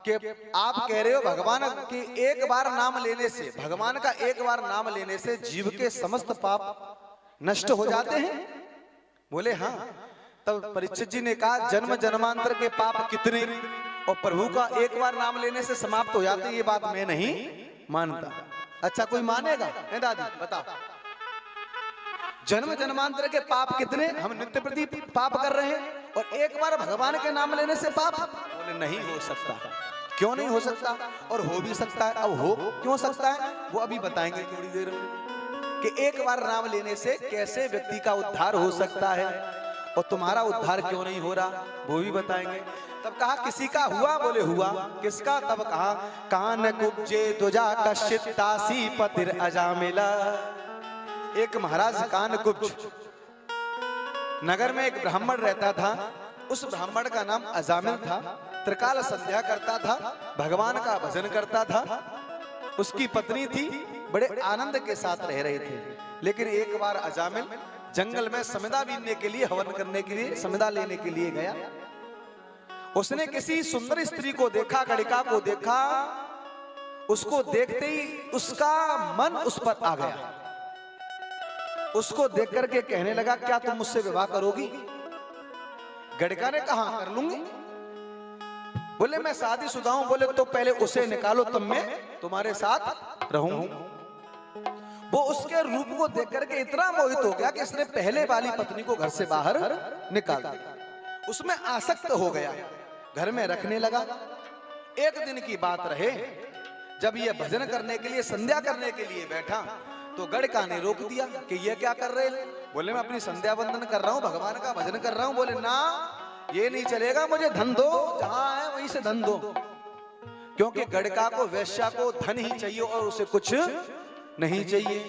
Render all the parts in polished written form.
कि आप कह रहे हो भगवान की एक बार नाम लेने से, भगवान का एक बार नाम लेने से जीव के समस्त पाप नष्ट हो जाते हैं? बोले हाँ। तब परीक्षित जी ने कहा जन्म जन्मांतर के पाप कितने, और प्रभु का एक बार नाम लेने से समाप्त हो जाते, ये बात मैं नहीं मानता। अच्छा कोई मानेगा? नहीं दादी बताओ, जन्म जन्मांतर के पाप कितने, हम नित्य प्रति पाप कर रहे हैं, और एक बार भगवान के नाम लेने से पाप? बोले नहीं हो सकता। क्यों नहीं हो सकता? और हो भी सकता है। अब हो क्यों सकता है वो अभी बताएंगे थोड़ी देर में, कि एक बार नाम लेने से कैसे व्यक्ति का उद्धार हो सकता है, और तुम्हारा उद्धार क्यों नहीं हो रहा वो भी बताएंगे। तब कहा किसी का हुआ? बोले हुआ। किसका? तब कहा कान कुब्जे दुजा कश्चित तासी पतिर अजामिला। एक महाराज कान कुब्ज नगर में एक ब्राह्मण रहता था। उस ब्राह्मण का नाम अजामिल था। त्रिकाल संध्या करता था, भगवान का भजन करता था। उसकी पत्नी थी, बड़े आनंद के साथ रह रहे थे। लेकिन एक बार अजामिल जंगल में समिधा बीनने के लिए, हवन करने के लिए, समिधा लेने के लिए गया। उसने किसी सुंदर स्त्री को देखा, गणिका को देखा। उसको देखते ही उसका मन उस पर आ गया। उसको देख करके कहने लगा क्या तुम मुझसे विवाह करोगी? गणिका ने कहा कर लूंगी। बोले मैं शादीशुदा हूं। बोले तो पहले उसे निकालो, तब मैं तुम्हारे साथ रहूंगी। वो उसके रूप को देख करके इतना मोहित हो गया कि इसने पहले वाली पत्नी को घर से बाहर निकाल दिया। उसमें आसक्त हो गया, घर में रखने लगा। एक दिन की बात रहे, जब ये भजन करने के लिए, संध्या करने के लिए बैठा, तो गणिका ने रोक दिया कि ये क्या कर रहे हैं? बोले मैं अपनी संध्या वंदन कर रहा हूं, भगवान का भजन कर रहा हूं। बोले ना, ये नहीं चलेगा, मुझे धन दो, जहां है वहीं से धन दो। क्योंकि गणिका को, वैश्या को धन ही चाहिए और उसे कुछ नहीं चाहिए।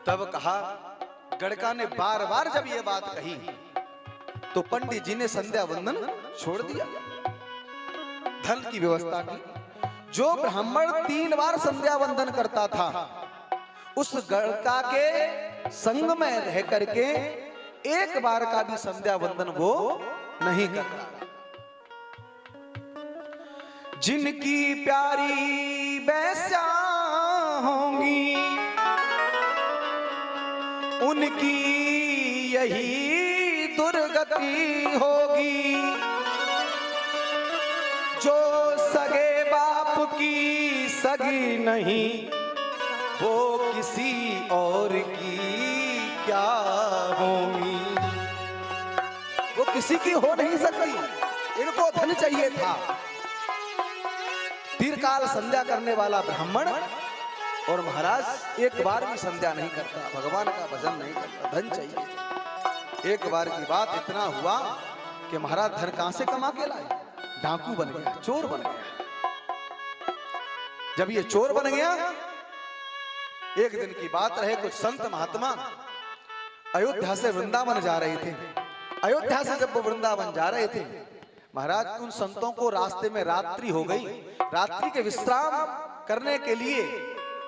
तब कहा, गणिका ने बार बार जब ये बात कही तो पंडित जी ने संध्या वंदन छोड़ दिया, धन की व्यवस्था की। जो ब्राह्मण 3 बार संध्या वंदन करता था, उस गणिका के संग में रह करके एक बार का भी संध्या वंदन वो नहीं करता। जिनकी प्यारी वैश्या होंगी, उनकी यही दुर्गति होगी। जो सगे बाप की सगी नहीं, वो किसी और की क्या होगी? वो किसी की हो नहीं सकती। इनको धन चाहिए था। दीर्घकाल संध्या करने वाला ब्राह्मण और महाराज एक बार भी संध्या नहीं करता, भगवान का भजन नहीं करता, धन चाहिए। एक बार की बात इतना हुआ कि महाराज धन कहां से कमा के लाए? डाकू बन गया, चोर बन गया। जब ये चोर बन गया, एक दिन की बात रहे, कुछ संत महात्मा अयोध्या से वृंदावन जा रहे थे। अयोध्या से जब वो वृंदावन जा रहे थे, महाराज उन संतों को रास्ते में रात्रि हो गई। रात्रि के विश्राम करने के लिए,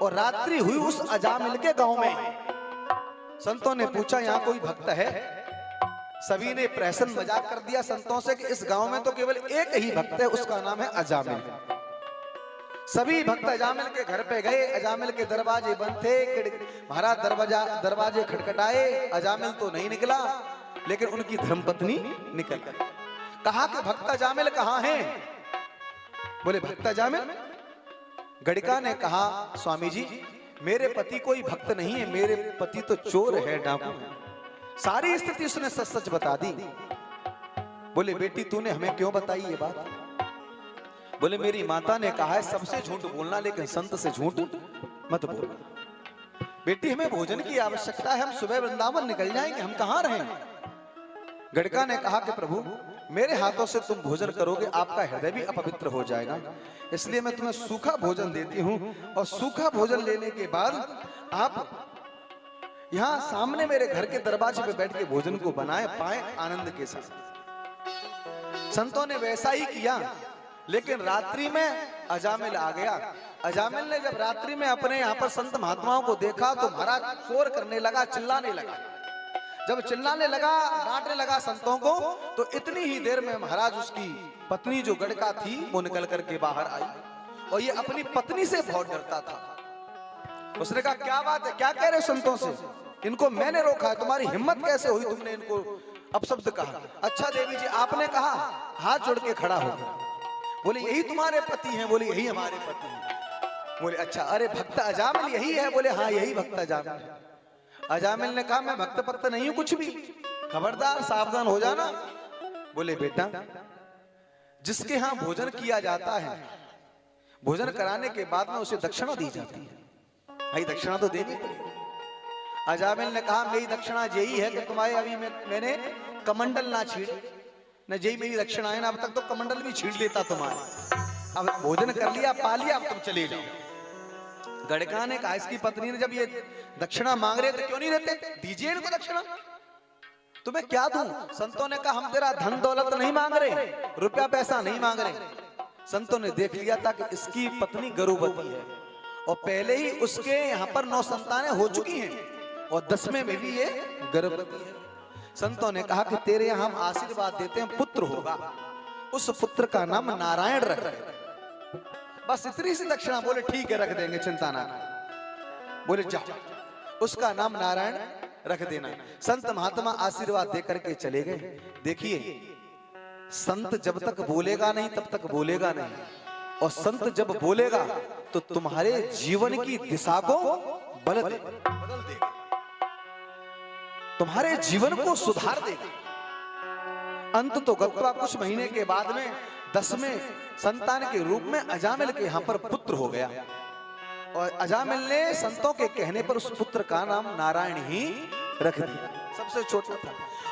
और रात्रि हुई उस अजामिल के गांव में। संतों ने पूछा यहाँ कोई भक्त है? सभी ने प्रहसन मजाक कर दिया संतों से कि इस गांव में तो केवल एक ही भक्त है, उसका नाम है अजामिल। सभी भक्त अजामिल के घर पे गए। अजामिल के दरवाजे बंद थे। महाराज दरवाजे खटखटाए, अजामिल तो नहीं निकला, लेकिन उनकी धर्मपत्नी निकल गई। कहा कि भक्त अजामिल कहाँ हैं? बोले भक्त अजामिल? गणिका ने कहा स्वामी जी, मेरे पति कोई भक्त नहीं है, मेरे पति तो चोर है, डाकू है। सारी स्थिति उसने सच सच बता दी। बोले बेटी तूने हमें क्यों बताई ये बात? बोले मेरी माता ने कहा है सबसे झूठ बोलना, लेकिन संत से झूठ मत बोलना। बेटी हमें भोजन की आवश्यकता है, हम सुबह वृंदावन निकल जाएंगे, हम कहां रहेंगे? गणिका ने कहा कि प्रभु मेरे हाथों से तुम भोजन करोगे, आपका हृदय भी अपवित्र हो जाएगा, इसलिए मैं तुम्हें सूखा भोजन देती हूं, और सूखा भोजन लेने के बाद आप यहां सामने मेरे घर के दरवाजे पे बैठ के भोजन को बनाए पाए आनंद के साथ। संतों ने वैसा ही किया, लेकिन रात्रि में अजामिल आ गया। अजामिल ने जब रात्रि में अपने यहाँ पर संत महात्माओं को देखा तो महाराज शोर करने लगा, चिल्लाने लगा। जब चिल्लाने लगा, डांटने लगा संतों को, तो इतनी ही देर में महाराज उसकी पत्नी जो गड़का थी वो निकल करके बाहर आई, और ये अपनी पत्नी से बहुत डरता था। उसने कहा क्या बात है, क्या कह रहे संतों से, इनको मैंने रोका है, तुम्हारी हिम्मत कैसे हुई, तुमने इनको अपशब्द कहा। अच्छा देवी जी आपने कहा, हाथ जोड़ के खड़ा हो गया। बोले यही तुम्हारे पति हैं? बोले यही हमारे पति हैं। बोले अच्छा, अरे भक्त अजामिल यही है? बोले हाँ यही भक्त अजामिल है। अजामिल ने कहा मैं भक्त भक्त नहीं हूं कुछ भी, खबरदार सावधान हो जाना। बोले बेटा जिसके यहाँ भोजन किया जाता है, भोजन कराने के बाद में उसे दक्षिणा दी जाती है, भाई दक्षिणा तो देनी पड़ेगी। अजामिल ने कहा मेरी दक्षिणा यही है कि तुम्हारे अभी मैंने कमंडल ना छीड़, न यही मेरी दक्षिणा है ना, अब तक तो कमंडल भी छीड़ लेता तुम्हारे, अब भोजन कर लिया पा लिया, अब तुम चले जाओ। गड़का ने कहा, इसकी पत्नी ने, जब ये दक्षिणा मांग रहे थे क्यों नहीं देते, दीजिए इनको दक्षिणा, तुम्हें क्या दूं। संतों ने कहा हम तेरा धन दौलत नहीं मांग रहे, रुपया पैसा नहीं मांग रहे। संतों ने देख लिया था कि इसकी पत्नी गर्भवती है, और पहले ही उसके यहाँ पर 9 संतानें हो चुकी हैं, और 10वें में भी ये गर्भवती है। संतों ने कहा कि तेरे यहाँ हम आशीर्वाद देते हैं, पुत्र होगा, उस पुत्र का नाम नारायण रख दे, बस इतनी सी दक्षिणा। बोले ठीक है रख देंगे, चिंता ना। बोले जाओ उसका नाम नारायण रख देना। संत महात्मा आशीर्वाद दे करके चले गए। देखिए संत जब तक बोलेगा नहीं तब तक बोलेगा नहीं, और संत जब बोलेगा तो तुम्हारे जीवन की दिशा को बदल देगा, तुम्हारे जीवन को सुधार देगा। अंत तो गत्वा कुछ महीने के बाद में 10वें संतान के रूप में अजामिल के यहाँ पर पुत्र हो गया, और अजामिल ने संतों के कहने पर उस पुत्र का नाम नारायण ही रख दिया, सबसे छोटा था।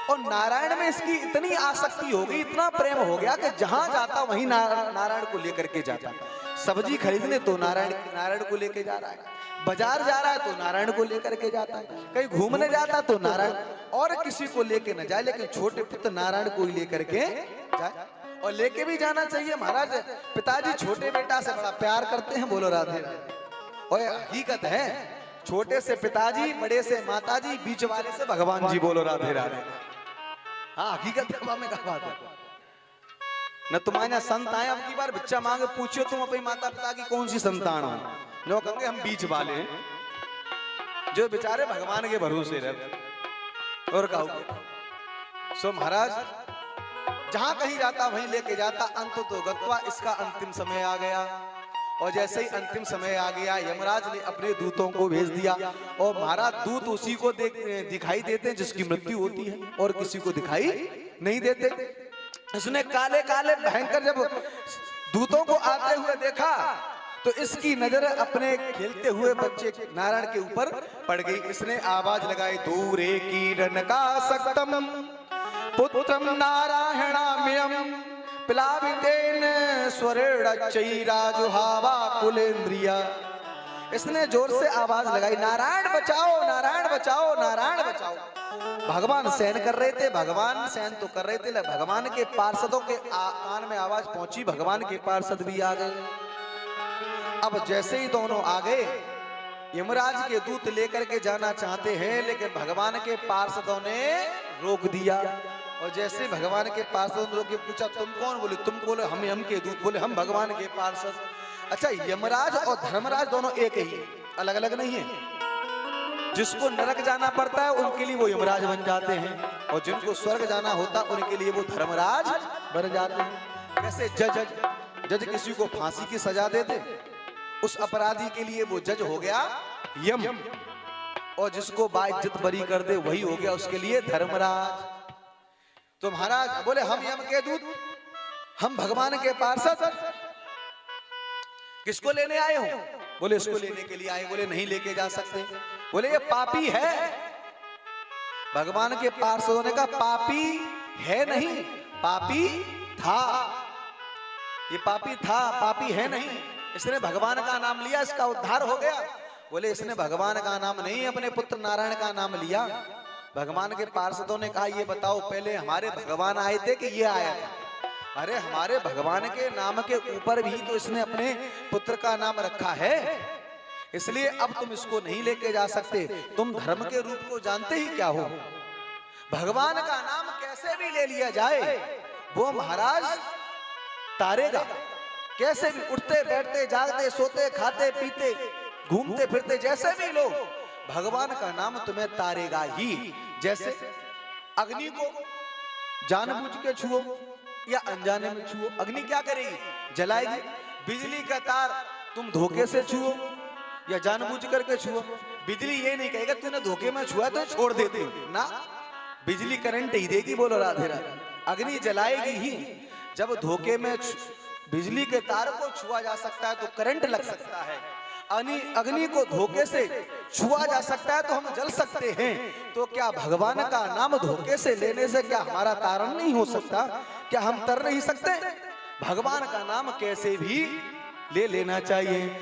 और नारायण में इसकी इतनी आसक्ति हो गई, इतना प्रेम हो गया कि जहां जाता वहीं नारायण को लेकर के जाता। सब्जी खरीदने तो नारायण को लेके जा रहा है, बाजार जा रहा है तो नारायण को लेकर के जाता है, कहीं घूमने जाता तो नारायण, और किसी को लेके न जाए लेकिन छोटे पुत्र नारायण को ही लेकर के जाए। और लेके भी जाना चाहिए महाराज, पिताजी छोटे बेटा से बड़ा प्यार करते हैं, बोलो राधे। और हकीकत है, छोटे से पिताजी, बड़े से माताजी, बीच वाले से भगवान जी, बोलो राधे राधे। हाँ हकीकत है, में क्या बात है। न तुम्हारे संत आए अब की बार बच्चा मांगे, पूछो तुम अपनी माता पिता की कौन सी संतान हो, जो कहेंगे हम बीच वाले हैं, जो बेचारे भगवान के भरोसे रहते। और कहोगे सो महाराज जहां कहीं जाता वहीं लेके जाता। अंत तो गत्वा इसका अंतिम समय आ गया, और जैसे ही अंतिम समय आ गया यमराज ने अपने दूतों को भेज दिया, और महाराज दूत उसी को दिखाई देते हैं जिसकी मृत्यु होती है, और किसी को दिखाई नहीं देते। इसने काले काले भयंकर जब दूतों को आते हुए देखा तो इसकी नजर अपने खेलते हुए बच्चे नारायण के ऊपर पड़ गई। इसने आवाज लगाई, दूरे कीरण का सक्तम पुत्रम नारायणाम्यम प्लावितेन स्वरेण चैराजुहावा कुलेंद्रिया। इसने जोर से आवाज लगाई, नारायण बचाओ, नारायण बचाओ, नारायण बचाओ। भगवान शयन कर रहे थे, भगवान शयन तो कर रहे थे, भगवान के पार्षदों के कान में आवाज पहुंची, भगवान के पार्षद भी आ गए। अब जैसे ही दोनों आ गए, यमराज के दूत लेकर के जाना चाहते हैं, लेकिन भगवान के पार्षदों ने रोक दिया। और जैसे भगवान के पार्षदों ने रोक के पूछा तुम कौन, बोले तुम, बोले हम के दूत, बोले हम भगवान के पार्षद। अच्छा यमराज और धर्मराज दोनों एक ही, अलग अलग नहीं है। जिसको नरक जाना पड़ता है उनके लिए वो यमराज बन जाते हैं, और जिनको स्वर्ग जाना होता उनके लिए वो धर्मराज बन जाते हैं। जैसे जज किसी को फांसी की सजा देते, उस अपराधी के लिए वो जज हो गया यम, और जिसको बाइज्जत बरी कर दे वही हो गया उसके लिए धर्मराज। तो महाराज बोले हम यम के दूत, हम भगवान के पार्षद, किसको लेने आए हो? बोले इसको लेने के लिए आए। बोले नहीं लेके जा सकते, बोले ये पापी है। भगवान के पार्षदों ने कहा पापी है नहीं, पापी था, ये पापी था, पापी है नहीं। इसने भगवान का नाम लिया, इसका उद्धार हो गया। बोले इसने भगवान का नाम नहीं, अपने पुत्र नारायण का नाम लिया। भगवान के पार्षदों ने कहा ये बताओ पहले हमारे भगवान आए थे कि ये आया था? अरे हमारे भगवान के नाम के ऊपर भी तो इसने अपने पुत्र का नाम रखा है, इसलिए अब तुम इसको नहीं लेके जा सकते। तुम धर्म के रूप को जानते ही क्या हो? भगवान का नाम कैसे भी ले लिया जाए वो महाराज तारेगा। कैसे भी उठते बैठते जागते सोते खाते पीते घूमते फिरते जैसे भी लोग भगवान का नाम तुम्हें तारेगा ही। जैसे अग्नि को जानबूझ के छुओ या अनजाने में छुओ, अग्नि क्या करेगी? जलाएगी। बिजली का तार तुम धोखे से छुओ या जानबूझ करके छुओ, बिजली ये नहीं कहेगा तूने धोखे में छुआ तो छोड़ देती ना, बिजली करंट ही देगी। बोलो राधे राधे। अग्नि जलाएगी ही। जब धोखे में बिजली के तार को छुआ जा सकता है तो करंट लग सकता है, अग्नि को धोखे से छुआ जा सकता है तो हम जल सकते हैं। तो क्या भगवान का नाम धोखे से लेने से क्या हमारा तारण नहीं हो सकता? क्या हम तर नहीं सकते? भगवान का नाम कैसे भी ले लेना चाहिए।